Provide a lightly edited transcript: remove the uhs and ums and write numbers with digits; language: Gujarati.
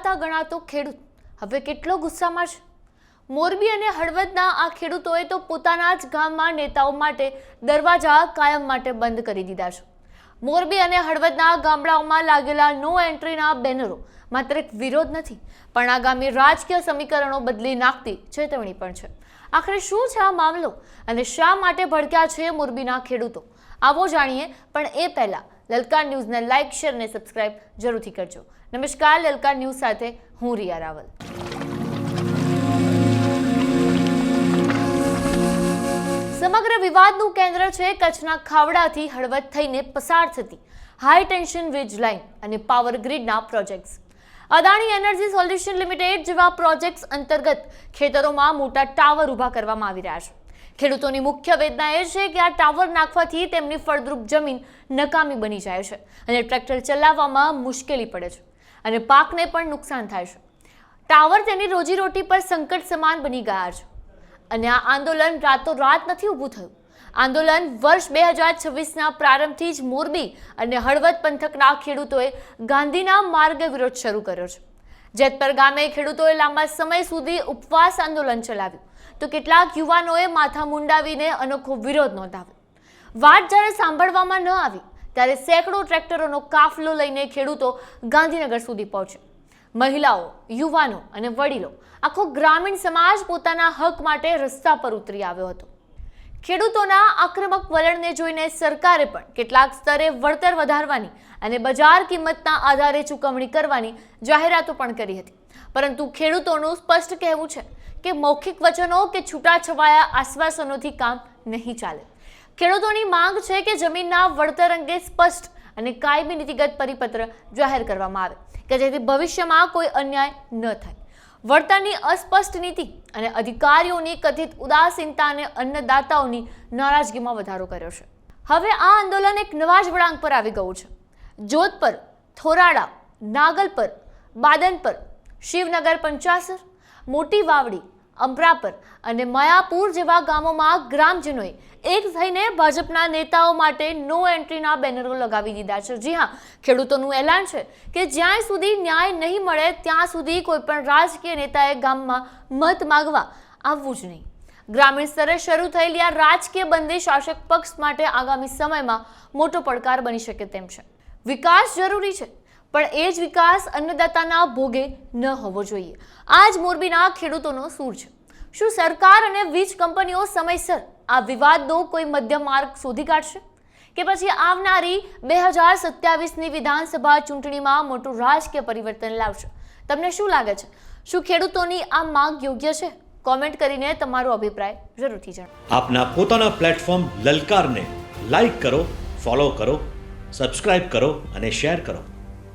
અન્નદાતા ગણાતો ખેડૂત હવે કેટલો ગુસ્સામાં છે? મોરબી અને હળવદના આ ખેડૂતોએ તો પોતાના જ ગામમાં નેતાઓ માટે દરવાજા કાયમ માટે બંધ કરી દીધા છે. મોરબી અને હળવદના ગામડાઓમાં લાગેલા નો એન્ટ્રીના બેનરો માત્ર એક વિરોધ નથી, પણ આગામી રાજકીય સમીકરણો બદલી નાખતી ચેતવણી પણ છે. આખરે શું છે આ મામલો અને શા માટે ભડક્યા છે મોરબીના ખેડૂતો? આવો જાણીએ, પણ એ પહેલા લલકાર ન્યૂઝને લાઇક, શેર અને સબસ્ક્રાઇબ જરૂરથી કરજો. નમસ્કાર, લલકાર ન્યૂઝ સાથે હું રિયા રાવલ. સમગ્ર વિવાદનું કેન્દ્ર છે કચ્છના ખાવડાથી હળવદ થઈને પસાર થતી હાઈ ટેન્શન વીજ લાઇન અને પાવર ગ્રીડના projects. Adani energy solution limited જેવા પ્રોજેક્ટ્સ અંતર્ગત ખેતરોમાં મોટા ટાવર ઊભા કરવામાં આવી રહ્યા છે. ખેડૂતોની મુખ્ય વેદના એ છે કે આ ટાવર નાખવાથી તેમની ફળદ્રુપ જમીન નકામી બની જાય છે અને ટ્રેક્ટર ચલાવવામાં મુશ્કેલી પડે છે અને પાકને પણ નુકસાન થાય છે. ટાવર તેની રોજીરોટી પર સંકટ સમાન બની ગયા છે અને આ આંદોલન રાતોરાત નથી ઊભું થયું. આંદોલન વર્ષ 2026ના પ્રારંભથી જ મોરબી અને હળવદ પંથકના ખેડૂતોએ ગાંધીના માર્ગે વિરોધ શરૂ કર્યો છે. જેતપર ગામે ખેડૂતોએ લાંબા સમય સુધી ઉપવાસ આંદોલન ચલાવ્યું તો કેટલાક યુવાનોએ માથા મુંડાવીને અનોખો વિરોધ નોંધાવ્યો. વાત જ્યારે સાંભળવામાં ન આવી ત્યારે સેંકડો ટ્રેક્ટરોનો કાફલો લઈને ખેડૂતો ગાંધીનગર સુધી પહોંચ્યા. મહિલાઓ, યુવાનો અને વડીલો, આખો ગ્રામીણ સમાજ પોતાના હક માટે રસ્તા પર ઉતરી આવ્યો હતો. ખેડૂતોના આક્રમક વલણને જોઈને સરકારે પણ કેટલાક સ્તરે વળતર વધારવાની અને બજાર કિંમતના આધારે ચૂકવણી કરવાની જાહેરાતો પણ કરી હતી. પરંતુ ખેડૂતોનું સ્પષ્ટ કહેવું છે કે મૌખિક વચનો કે છૂટાછવાયા આશ્વાસનોથી કામ નહીં ચાલે. ખેડૂતોની માંગ છે કે જમીનના વળતર અંગે સ્પષ્ટ અને કાયમી નીતિગત પરિપત્ર જાહેર કરવામાં આવે કે જેથી ભવિષ્યમાં કોઈ અન્યાય ન થાય. વળતરની અસ્પષ્ટ નીતિ અને અધિકારીઓની કથિત ઉદાસીનતા અને અન્નદાતાઓની નારાજગીમાં વધારો કર્યો છે. હવે આ આંદોલન એક નવા જ વળાંક પર આવી ગયું છે. જોધપર, થોરાડા, નાગલપર, બાદનપર, શિવનગર, પંચાસર, મોટી વાવડી, અમરાપર અને મયાપુર જેવા ગામોમાં ગ્રામજનોએ એક થઈને ભાજપના નેતાઓ માટે નો એન્ટ્રીના બેનરો લગાવી દીધા છે. જી હા, ખેડૂતોનું એલાન છે કે જ્યાં સુધી ન્યાય નહીં મળે ત્યાં સુધી કોઈ પણ રાજકીય નેતાએ ગામમાં મત માંગવા આવવું જ નહીં. ગ્રામીણ સ્તરે શરૂ થયેલી આ રાજકીય બંદી શાસક પક્ષ માટે આગામી સમયમાં મોટો પડકાર બની શકે તેમ છે. વિકાસ જરૂરી છે, પણ એ જ વિકાસ અન્નદાતાના ભોગે ન હોવો જોઈએ. આ જ મોરબીના ખેડૂતોનો સૂર છે. શું સરકાર અને વીજ કંપનીઓ સમયસર આ વિવાદનો કોઈ મધ્ય માર્ગ શોધી કાઢશે કે પછી આવનારી 2027ની વિધાનસભા ચૂંટણીમાં મોટું રાજકીય પરિવર્તન લાવશે? તમને શું લાગે છે? શું ખેડૂતોની આ માંગ યોગ્ય છે? કોમેન્ટ કરીને તમારો અભિપ્રાય જરૂરથી જણાવો. આપના પોતાના પ્લેટફોર્મ લલકારને લાઈક કરો, ફોલો કરો, સબસ્ક્રાઇબ કરો અને શેર કરો.